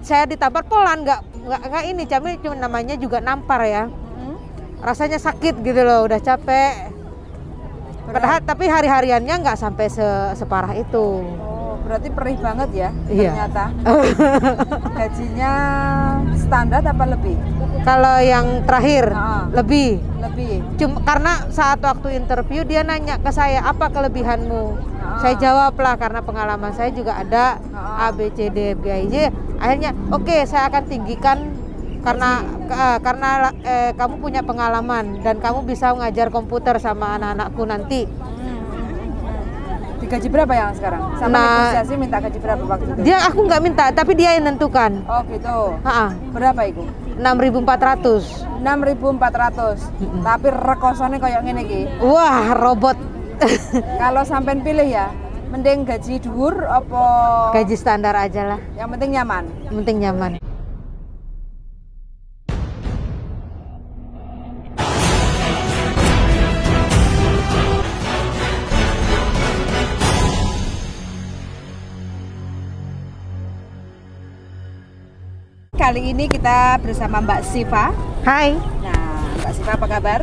Saya ditampar pelan, nggak ini, cuma namanya juga nampar ya. Rasanya sakit gitu loh, udah capek. Padahal tapi hari-hariannya nggak sampai separah itu. Oh, berarti perih banget ya Iya. ternyata. Gajinya standar apa lebih? Kalau yang terakhir lebih. Lebih. Karena saat waktu interview dia nanya ke saya, apa kelebihanmu? Saya jawab lah, karena pengalaman saya juga ada A, B, C, D, F, G, I, J. Akhirnya oke, saya akan tinggikan karena kamu punya pengalaman dan kamu bisa mengajar komputer sama anak-anakku nanti. Digaji berapa yang sekarang? Sama negosiasi minta gaji berapa waktu itu? Aku nggak minta, tapi dia yang nentukan. Oh gitu. Berapa itu? 6.400. 6.400. Tapi rekosone kayak ngene iki. Wah, robot. Kalau sampean pilih ya, mending gaji dhuwur apa gaji standar aja lah. Yang penting nyaman. Yang penting nyaman. Kali ini kita bersama Mbak Siva. Hai. Nah, Mbak Siva apa kabar?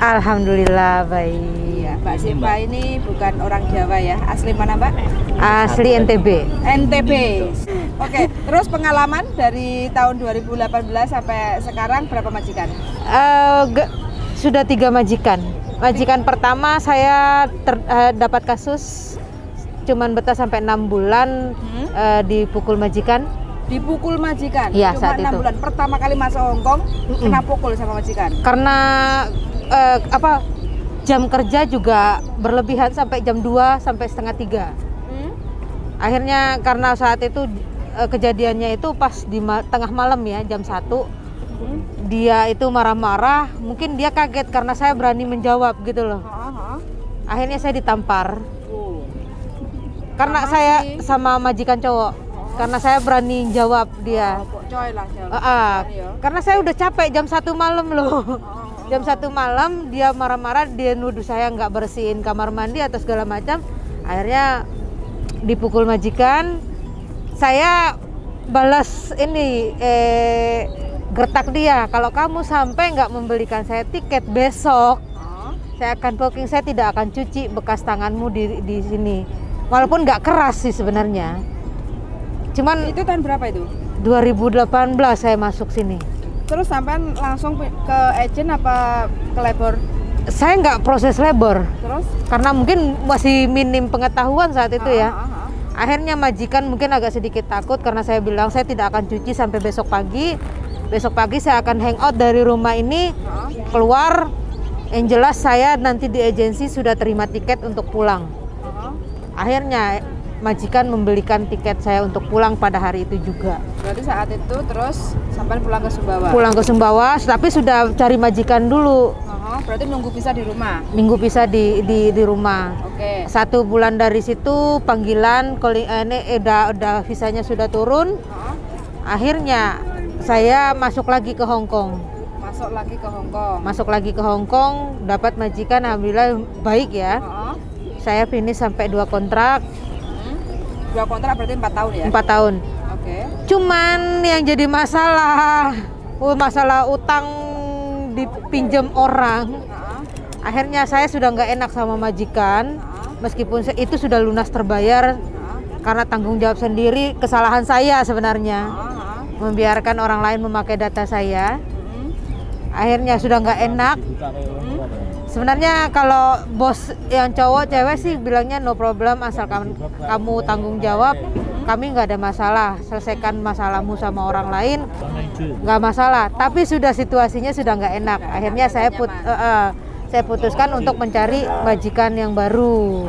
Alhamdulillah baik. Ya, Mbak Siva ini bukan orang Jawa ya. Asli mana, Mbak? Asli NTB. NTB. Oke, terus pengalaman dari tahun 2018 sampai sekarang berapa majikan? Sudah 3 majikan. Majikan pertama saya dapat kasus cuman betah sampai 6 bulan dipukul majikan. Dipukul majikan? Iya, cuma saat 6 itu. bulan. Pertama kali masuk Hongkong, kena pukul sama majikan? Karena jam kerja juga berlebihan sampai jam 2 sampai setengah 3. Akhirnya karena saat itu kejadiannya itu pas di tengah malam ya, jam 1. Dia itu marah-marah, mungkin dia kaget karena saya berani menjawab gitu loh. Akhirnya saya ditampar. Karena saya sama majikan cowok. Karena saya berani jawab dia. Karena saya udah capek jam 1 malam loh. Jam 1 malam dia marah-marah, dia nuduh saya nggak bersihin kamar mandi atau segala macam. Akhirnya dipukul majikan. Saya balas ini gertak dia. Kalau kamu sampai nggak membelikan saya tiket besok, saya akan booking. Saya tidak akan cuci bekas tanganmu di sini. Walaupun nggak keras sih sebenarnya. Cuman itu tahun berapa itu? 2018 saya masuk sini. Terus sampean langsung ke agent apa ke labor? Saya nggak proses labor. Terus? Karena mungkin masih minim pengetahuan saat itu ya. Akhirnya majikan mungkin agak sedikit takut karena saya bilang saya tidak akan cuci sampai besok pagi. Besok pagi saya akan hangout dari rumah ini, keluar. Yang jelas saya nanti di agensi sudah terima tiket untuk pulang. Akhirnya majikan membelikan tiket saya untuk pulang pada hari itu juga. Berarti saat itu terus sampai pulang ke Sumbawa? Pulang ke Sumbawa, tapi sudah cari majikan dulu. Berarti nunggu visa di rumah? Minggu visa di rumah. Oke. 1 bulan dari situ panggilan, ini udah visanya sudah turun. Akhirnya saya masuk lagi ke Hongkong. Masuk lagi ke Hongkong, dapat majikan, alhamdulillah baik ya. Saya finish sampai 2 kontrak. 2 kontrak berarti 4 tahun ya? 4 tahun. Oke. Cuman yang jadi masalah utang dipinjam orang. Akhirnya saya sudah nggak enak sama majikan, meskipun itu sudah lunas terbayar. Karena tanggung jawab sendiri, kesalahan saya sebenarnya. Membiarkan orang lain memakai data saya. Akhirnya sudah nggak enak. Sebenarnya kalau bos yang cowok cewek sih bilangnya no problem, asal kamu tanggung jawab, kami nggak ada masalah, selesaikan masalahmu sama orang lain nggak masalah. Tapi sudah situasinya sudah nggak enak. Akhirnya saya putuskan untuk mencari majikan yang baru.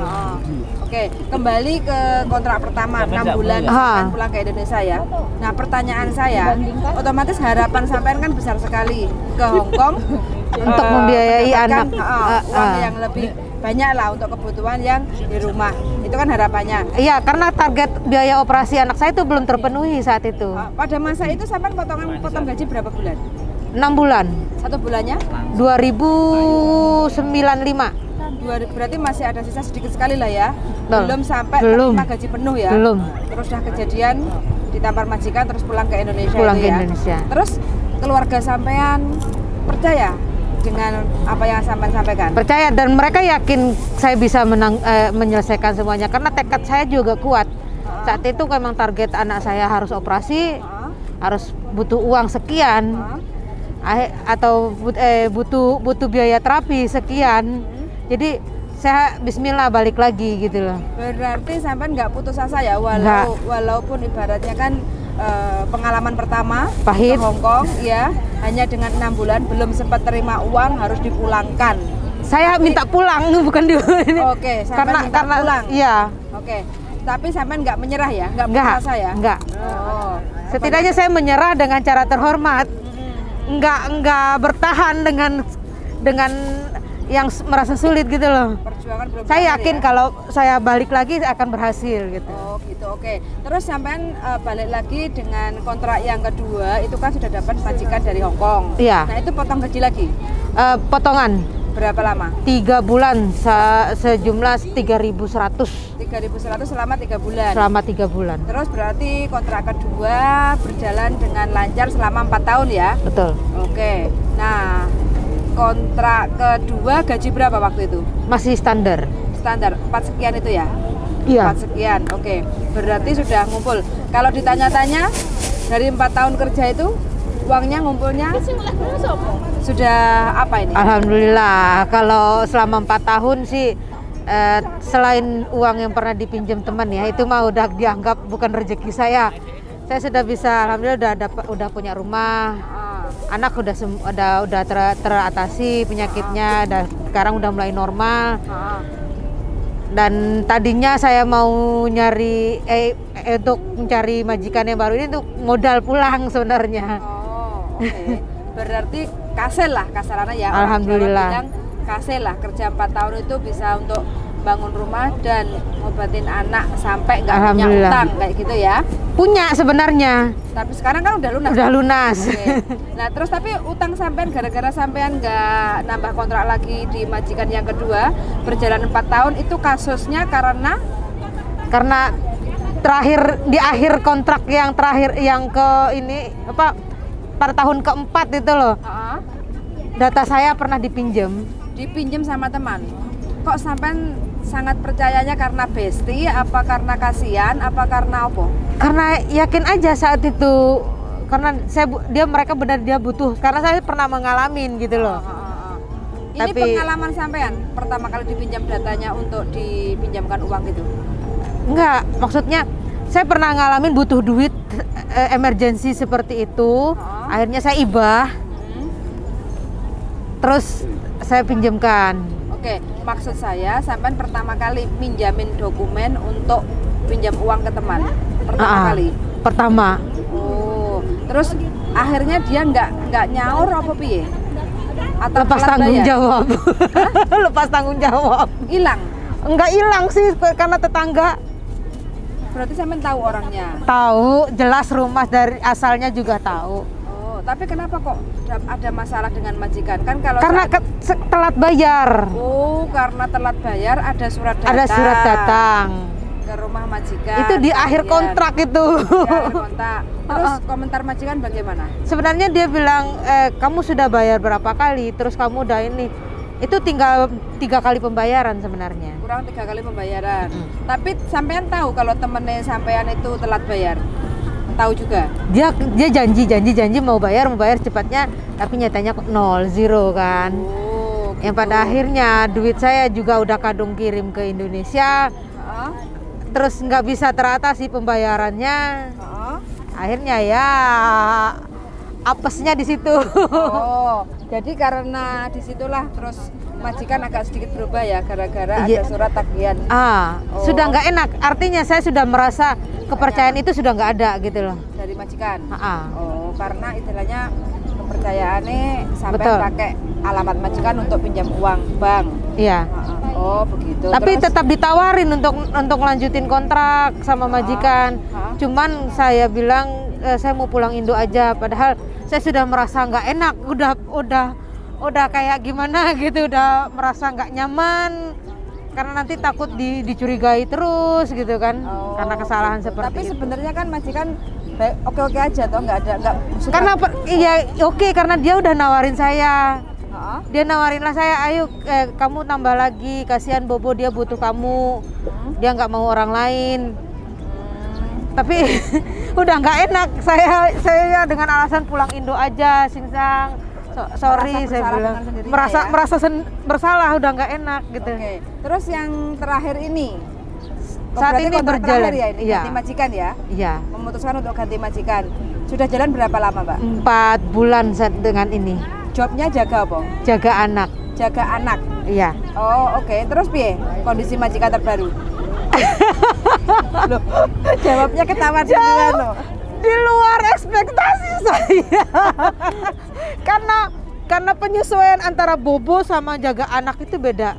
Oke, kembali ke kontrak pertama 6 bulan sampai pulang ke Indonesia ya. Nah, pertanyaan saya, otomatis harapan sampean kan besar sekali ke Hongkong untuk membiayai anak uang yang lebih banyak lah untuk kebutuhan yang di rumah. Itu kan harapannya. Iya, karena target biaya operasi anak saya itu belum terpenuhi saat itu. Pada masa itu sampean potong gaji berapa bulan? 6 bulan. 1 bulannya? 2095. berarti masih ada sisa sedikit sekali lah ya. Betul. Belum sampai terima gaji penuh ya. Belum. Terus udah kejadian ditampar majikan terus pulang ke Indonesia Pulang itu ke ya. Indonesia. Terus keluarga sampean percaya dengan apa yang sampean sampaikan? Percaya, dan mereka yakin saya bisa menyelesaikan semuanya karena tekad saya juga kuat. Saat itu memang target anak saya harus operasi, harus butuh uang sekian, atau butuh biaya terapi sekian. Jadi saya Bismillah balik lagi gitu loh. Berarti sampean nggak putus asa ya, walaupun ibaratnya kan pengalaman pertama pahit ke Hong Kong ya, hanya dengan 6 bulan belum sempat terima uang harus dipulangkan. Saya minta pulang bukan di. Oke, karena pulang. Iya. Oke. Tapi sampean nggak menyerah ya, nggak putus asa ya? Nggak. Oh. Setidaknya saya menyerah dengan cara terhormat. Nggak bertahan dengan yang merasa sulit gitu loh. Perjuangan belum saya yakin ya? Kalau saya balik lagi akan berhasil gitu. Oh gitu, oke. Terus sampean balik lagi dengan kontrak yang kedua, itu kan sudah dapat majikan dari Hong Kong. Iya. Nah itu potong gaji lagi? Potongan. Berapa lama? 3 bulan, sejumlah 3.100. 3.100 selama 3 bulan? Selama 3 bulan. Terus berarti kontrak kedua berjalan dengan lancar selama 4 tahun ya? Betul. Oke. Nah, kontrak kedua gaji berapa waktu itu? Masih standar. Standar, 4 sekian itu ya? Iya. 4 sekian, oke. Berarti sudah ngumpul. Kalau ditanya-tanya, dari 4 tahun kerja itu, uangnya ngumpulnya sudah apa ini? Alhamdulillah, kalau selama 4 tahun sih selain uang yang pernah dipinjam teman ya, itu mah udah dianggap bukan rezeki saya. Saya sudah bisa, alhamdulillah udah punya rumah. Anak udah teratasi penyakitnya, sekarang udah mulai normal. Dan tadinya saya mau nyari untuk mencari majikan yang baru ini untuk modal pulang sebenarnya. Oh, oke. Berarti kasel lah kasarannya ya. Alhamdulillah. Bilang kasel lah, kerja 4 tahun itu bisa untuk bangun rumah dan ngobatin anak sampai nggak punya utang kayak gitu ya. Punya sebenarnya. Tapi sekarang kan udah lunas. Udah lunas. Oke. Nah terus tapi utang sampean gara-gara sampean nggak nambah kontrak lagi di majikan yang kedua, berjalan 4 tahun itu kasusnya karena terakhir di akhir kontrak yang terakhir yang ke ini apa pada tahun keempat itu loh. Data saya pernah dipinjam sama teman. Kok sampean sangat percayanya karena bestie, apa karena kasihan, apa karena apa? Karena yakin aja saat itu, karena mereka benar dia butuh, karena saya pernah ngalamin gitu loh. Ini pengalaman sampean pertama kali dipinjam datanya untuk dipinjamkan uang gitu? Enggak, maksudnya saya pernah ngalamin butuh duit emergency seperti itu. Akhirnya saya ibah, terus saya pinjamkan. Oke, maksud saya sampean pertama kali minjamin dokumen untuk pinjam uang ke teman pertama kali? Pertama. Oh, terus akhirnya dia nggak nyaur apa piye? Atau lepas tanggung jawab. Lepas tanggung jawab. Hilang? Enggak hilang sih, karena tetangga. Berarti sampean tahu orangnya? Tahu, jelas rumah dari asalnya juga tahu. Oh, tapi kenapa kok ada masalah dengan majikan? Kan kalau karena telat bayar. Oh, karena telat bayar ada surat datang. Ada surat datang ke rumah majikan. Itu di akhir kontrak itu. Di akhir kontrak. Terus komentar majikan bagaimana? Sebenarnya dia bilang kamu sudah bayar berapa kali, terus kamu udah ini. Itu tinggal 3 kali pembayaran sebenarnya. Kurang 3 kali pembayaran. Tapi sampean tahu kalau temennya sampean itu telat bayar? Tahu juga? Dia janji mau bayar cepatnya, tapi nyatanya 0 kan. Oh, gitu. Yang pada akhirnya duit saya juga udah kadung kirim ke Indonesia. Terus nggak bisa teratasi pembayarannya. Akhirnya ya apesnya di situ. Oh, jadi karena disitulah terus majikan agak sedikit berubah ya gara-gara ada surat tagihan. Sudah nggak enak. Artinya saya sudah merasa kepercayaan itu sudah nggak ada gitu loh. Dari majikan. Oh, karena istilahnya kepercayaannya sampai pakai alamat majikan untuk pinjam uang bank. Iya. Oh, begitu. Tapi terus tetap ditawarin untuk lanjutin kontrak sama majikan. Cuman saya bilang saya mau pulang Indo aja, padahal saya sudah merasa nggak enak, udah kayak gimana gitu, udah merasa nggak nyaman karena nanti takut dicurigai terus gitu kan, karena kesalahan seperti tapi itu. sebenarnya kan majikan oke-oke aja toh, nggak karena iya oke, karena dia udah nawarin saya. Dia nawarin lah saya, ayo kamu tambah lagi, kasihan Bobo dia butuh kamu, dia nggak mau orang lain. Tapi udah nggak enak, saya dengan alasan pulang Indo aja, Singsang. Sorry, saya bilang merasa bersalah, udah nggak enak gitu. Oke. Terus yang terakhir ini saat ini berjalan ya, ini iya. Ganti majikan ya? Iya. Memutuskan untuk ganti majikan. Sudah jalan berapa lama, Mbak? 4 bulan dengan ini. Jobnya jaga apa? Jaga anak. Jaga anak. Iya. Oh, oke. Terus piye kondisi majikan terbaru? Loh, jawabnya ketawa duluan loh. Di luar ekspektasi saya. karena penyesuaian antara Bobo sama jaga anak itu beda.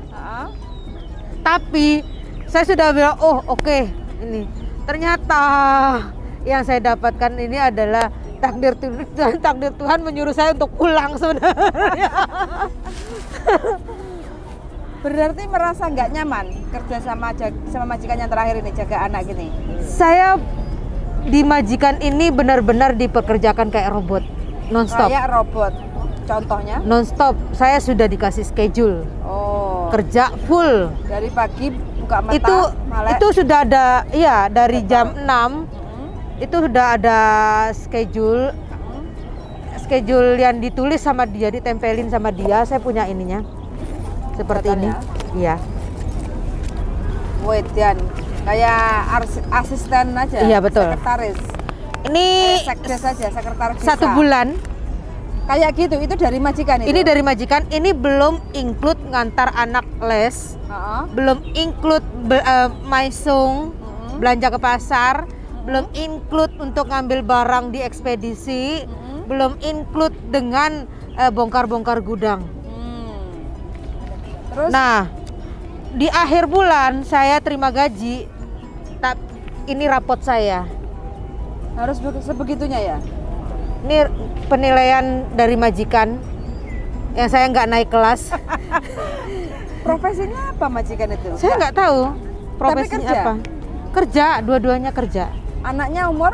Tapi saya sudah bilang, oh oke, ini ternyata yang saya dapatkan ini adalah takdir Tuhan menyuruh saya untuk pulang sebenarnya. Berarti merasa nggak nyaman kerja sama majikan yang terakhir ini, jaga anak gini? Saya di majikan ini benar-benar dipekerjakan kayak robot, nonstop. Kayak robot, contohnya? Nonstop, saya sudah dikasih schedule. Oh. Kerja full. Dari pagi buka mata. Itu sudah ada, iya dari jam 6 itu sudah ada schedule yang ditulis sama dia, ditempelin sama dia. Saya punya ininya seperti ini ya? Iya. Wedan kayak asisten aja. Iya betul. Sekretaris ini sekdes saja, sekretaris 1 bulan kayak gitu. Itu dari majikan itu? Ini dari majikan. Ini belum include ngantar anak les, belum include maisung, belanja ke pasar, belum include untuk ngambil barang di ekspedisi, belum include dengan bongkar-bongkar gudang. Terus? Nah, di akhir bulan saya terima gaji. Ini rapot saya. Harus sebegitunya ya? Ini penilaian dari majikan yang saya nggak naik kelas. Profesinya apa majikan itu? Saya nggak tahu profesinya kerja? apa. Kerja, dua-duanya kerja. Anaknya umur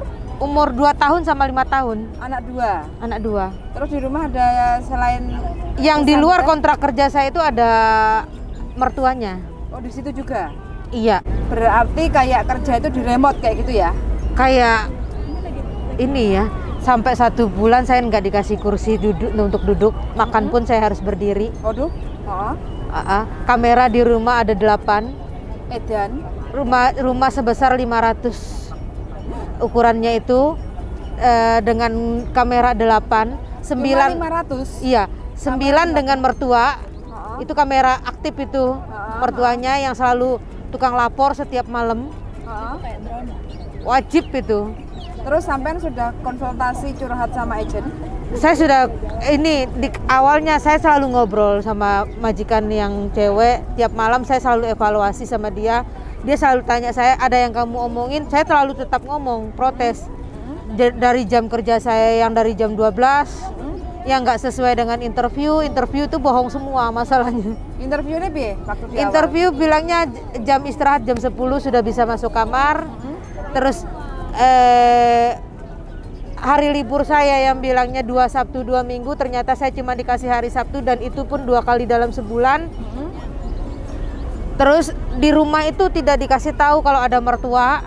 2 tahun sama 5 tahun. Anak 2. Anak 2. Terus di rumah ada selain yang di luar kontrak kerja saya itu ada mertuanya. Oh, di situ juga? Iya. Berarti kayak kerja itu di remote kayak gitu ya? Kayak ini ya. Sampai 1 bulan saya nggak dikasih kursi untuk duduk. Makan pun saya harus berdiri. Waduh. Kamera di rumah ada 8. Edan. Rumah sebesar 500. Ukurannya itu dengan kamera 8. 9. 500? Iya. 9 dengan mertua. Itu kamera aktif itu. Mertuanya yang selalu tukang lapor setiap malam. Wajib itu. Terus sampean sudah konsultasi curhat sama agent? Saya sudah di awalnya saya selalu ngobrol sama majikan yang cewek. Tiap malam saya selalu evaluasi sama dia. Dia selalu tanya saya, ada yang kamu omongin? Saya selalu tetap ngomong, protes. Dari jam kerja saya yang dari jam 12 yang nggak sesuai dengan interview itu bohong semua masalahnya. Interviewnya bi? Interview bilangnya jam istirahat jam 10 sudah bisa masuk kamar. Terus hari libur saya yang bilangnya 2 Sabtu 2 Minggu, ternyata saya cuma dikasih hari Sabtu dan itu pun 2 kali dalam sebulan. Terus di rumah itu tidak dikasih tahu kalau ada mertua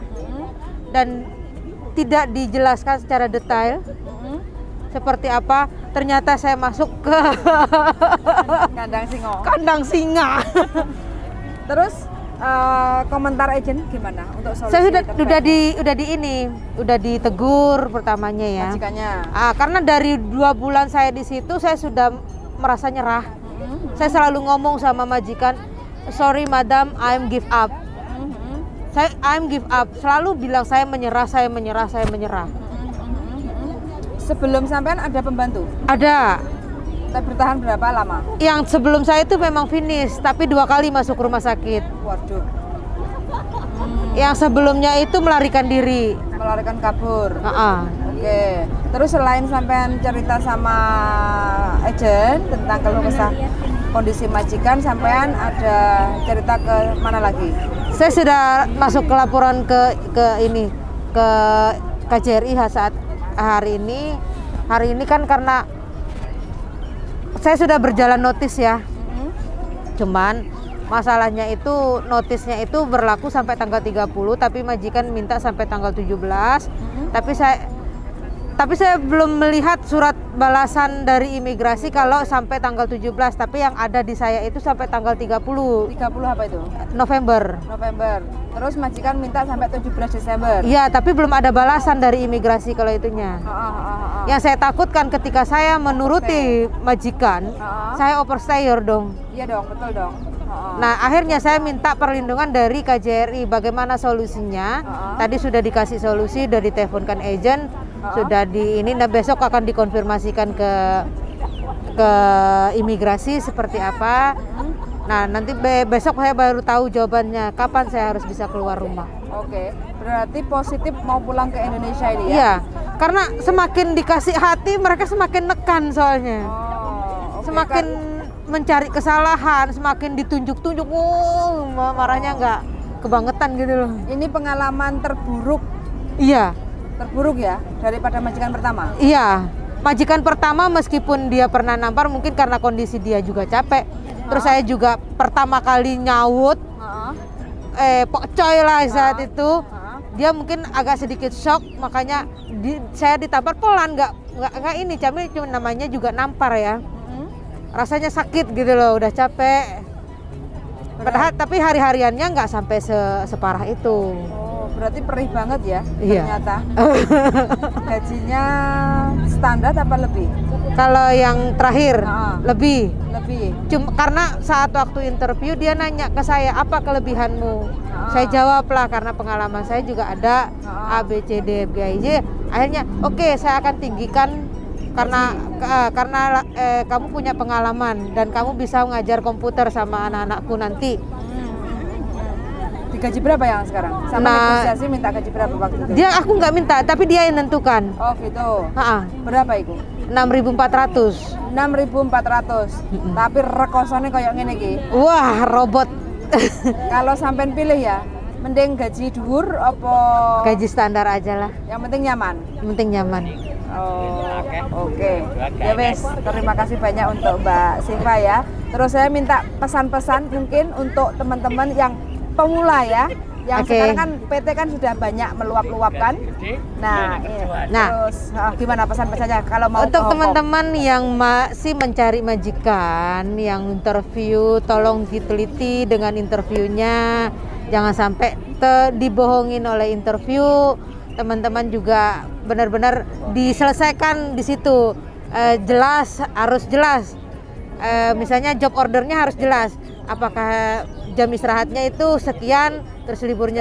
dan tidak dijelaskan secara detail seperti apa. Ternyata saya masuk ke kandang singa. Terus komentar agent gimana untuk solusi? Saya udah ditegur pertamanya ya. Majikannya. Karena dari 2 bulan saya di situ saya sudah merasa nyerah. Saya selalu ngomong sama majikan, sorry madam, I'm give up. I'm give up. Selalu bilang saya menyerah. Sebelum sampean ada pembantu? Ada. Bertahan berapa lama? Yang sebelum saya itu memang finish, tapi 2 kali masuk rumah sakit. Waduh. Yang sebelumnya itu melarikan diri. Melarikan kabur. Oke. Oke. Terus selain sampean cerita sama agent tentang keluh kesah kondisi majikan, sampean ada cerita ke mana lagi? Saya sudah masuk ke laporan ke ini ke KJRI saat hari ini. Hari ini kan karena saya sudah berjalan notis ya. Cuman masalahnya itu notisnya itu berlaku sampai tanggal 30, tapi majikan minta sampai tanggal 17. Tapi saya belum melihat surat balasan dari imigrasi kalau sampai tanggal 17, tapi yang ada di saya itu sampai tanggal 30. 30 apa itu? November. Terus majikan minta sampai 17 Desember. Iya, tapi belum ada balasan dari imigrasi kalau itunya. Yang saya takutkan ketika saya menuruti majikan, saya overstayer dong. Iya dong, betul dong. Nah, akhirnya saya minta perlindungan dari KJRI. Bagaimana solusinya? Tadi sudah dikasih solusi, sudah diteleponkan agent, sudah di ini. Nah, besok akan dikonfirmasikan ke imigrasi seperti apa. Nah, nanti besok saya baru tahu jawabannya kapan saya harus bisa keluar rumah. Oke, berarti positif mau pulang ke Indonesia ini ya? Iya, karena semakin dikasih hati mereka semakin nekan soalnya. Semakin mencari kesalahan, semakin ditunjuk-tunjuk, marahnya nggak kebangetan gitu loh. Ini pengalaman terburuk. Iya. Terburuk ya daripada majikan pertama. Iya, majikan pertama meskipun dia pernah nampar mungkin karena kondisi dia juga capek. Terus saya juga pertama kali nyawut, pokcoy lah saat itu. Dia mungkin agak sedikit shock, makanya saya ditampar pelan, nggak ini, cuma namanya juga nampar ya. Rasanya sakit gitu loh, udah capek. Padahal tapi hari-hariannya nggak sampai separah itu. Berarti perih banget ya, iya. Ternyata. Gajinya standar apa lebih? Kalau yang terakhir lebih. Cuma karena saat waktu interview dia nanya ke saya, apa kelebihanmu? Saya jawab lah karena pengalaman saya juga ada A, B, C, D, F, G, I, J. Akhirnya oke, saya akan tinggikan karena kamu punya pengalaman dan kamu bisa mengajar komputer sama anak-anakku nanti. Digaji berapa yang sekarang? Sama negosiasi minta gaji berapa waktu itu? Aku nggak minta, tapi dia yang nentukan. Oh gitu. Berapa itu? 6.400. 6.400. Tapi rekosone kayak ngene iki. Wah, robot. Kalau sampean pilih ya, mending gaji dhuwur apa gaji standar aja lah. Yang penting nyaman. Yang penting nyaman. Oke. Ya wes, terima kasih banyak untuk Mbak Siva ya. Terus saya minta pesan-pesan mungkin untuk teman-teman yang pemula ya, yang sekarang kan PT kan sudah banyak meluap-luapkan. Nah, terus gimana pesan-pesannya kalau mau untuk teman-teman yang masih mencari majikan, yang interview, tolong diteliti dengan interviewnya, jangan sampai dibohongin oleh interview. Teman-teman juga benar-benar diselesaikan di situ, jelas, harus jelas. Misalnya job ordernya harus jelas. Apakah jam istirahatnya itu sekian, terus liburnya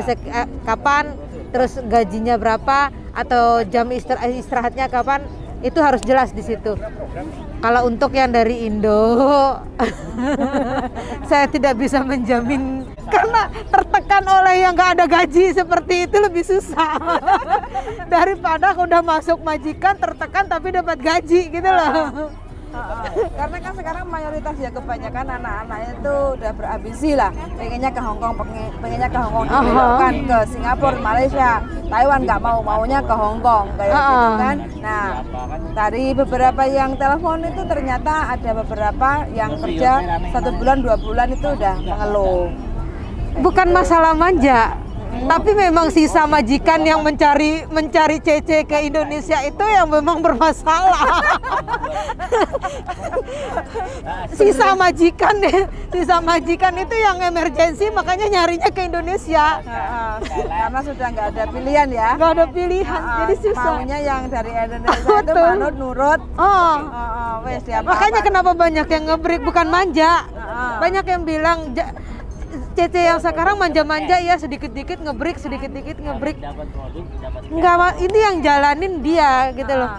kapan, terus gajinya berapa, atau jam istirahatnya kapan, itu harus jelas di situ. Kalau untuk yang dari Indo, saya tidak bisa menjamin karena tertekan oleh yang nggak ada gaji seperti itu lebih susah daripada udah masuk majikan tertekan tapi dapat gaji gitu loh. Karena kan sekarang mayoritas ya kebanyakan anak-anaknya itu udah berambisi lah, pengennya ke Hongkong, pengennya ke Hongkong, dibelokkan ke Singapura, Malaysia, Taiwan, nggak maunya ke Hongkong kayak gitu kan. Nah, dari beberapa yang telepon itu ternyata ada beberapa yang kerja 1 bulan 2 bulan itu udah mengeluh. Bukan masalah manja, tapi memang sisa majikan yang mencari CC ke Indonesia itu yang memang bermasalah. Sisa majikan itu yang emergensi, makanya nyarinya ke Indonesia. Karena sudah nggak ada pilihan ya. Nggak ada pilihan, jadi susah. Maunya yang dari Indonesia itu manut nurut. Makanya kenapa banyak yang ngebreak, bukan manja. Banyak yang bilang CC yang sekarang manja-manja ya, sedikit-dikit ngebreak, sedikit-dikit ngebreak. Enggak, ini yang jalanin dia gitu loh.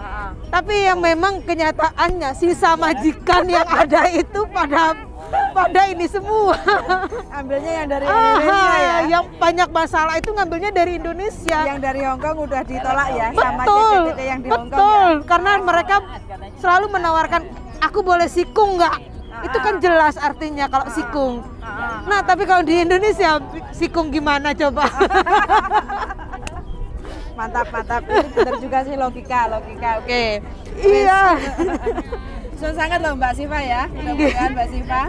Tapi yang memang kenyataannya sisa majikan yang ada itu pada pada ini semua. Ambilnya yang dari Indonesia ya. Yang banyak masalah itu ngambilnya dari Indonesia. Yang dari Hong Kong udah ditolak ya, sama Betul, CCTV yang di Hong Kong betul. ya. Karena mereka selalu menawarkan, aku boleh sikung nggak? Itu kan jelas artinya kalau sikung. Nah, tapi kalau di Indonesia sikung gimana coba? Mantap, mantap. Itu benar juga sih logika. Oke. Iya. Senang sangat loh Mbak Siva ya. Mudah-mudahan Mbak Siva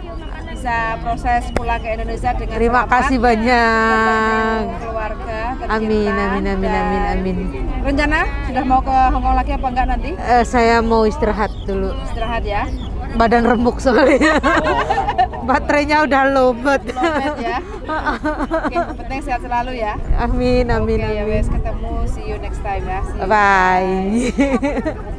bisa proses pulang ke Indonesia dengan Terima selamat. kasih banyak. Keluarga tercinta. Amin. Rencana sudah mau ke Hong Kong lagi apa enggak nanti? Saya mau istirahat dulu. Istirahat ya. Badan remuk soalnya. Baterainya udah lowbat. Ya. Oke, yang penting sehat selalu ya. Amin. Oke, ya wes, ketemu, see you next time ya. Bye.